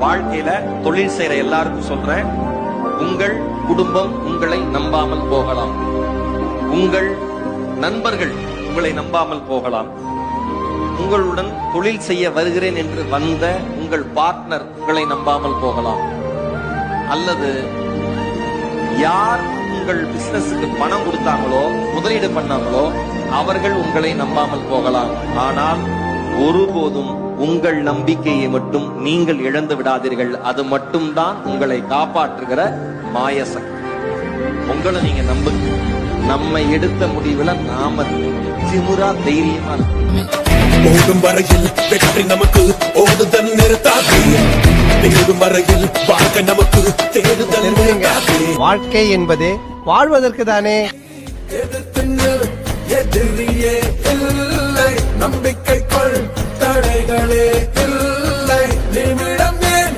வாழ்க்கையில தொழில் செய்யற எல்லாருக்கும் சொல்றேன், உங்கள் குடும்பம் உங்களை நம்பாமல் போகலாம், உங்கள் நண்பர்கள் உங்களை நம்பாமல் போகலாம், உங்களுடன் தொழில் செய்ய வருகிறேன் என்று வந்த உங்கள் பார்ட்னர் உங்களை நம்பாமல் போகலாம், அல்லது யார் உங்கள் பிசினஸுக்கு பணம் கொடுத்தாங்களோ முதலீடு பண்ணாங்களோ அவர்கள் உங்களை நம்பாமல் போகலாம். ஆனால் ஒருபோதும் உங்கள் நம்பிக்கையை மட்டும் நீங்கள் இழந்து விடாதீர்கள். அது மட்டும்தான் உங்களை காப்பாற்றுகிற மாயசக்தி. உங்களை நீங்க நம்புங்க. நம்ம எடுத்த முடிவுல நாம திமுறா தைரியமா ஓடும் வரையில் வெற்றி நமக்கு ஓடுதல் நிறுத்தாது. தேடும் வரையில் வாழ்க்கை நமக்கு தேடுதல் நிறுத்தாது. வாழ்க்கை என்பதே வாழ்வதற்கு தானே. எதிரியே இல்லை, நம்பிக்கைக்குள் தடைகளே இல்லை, நிமிடம்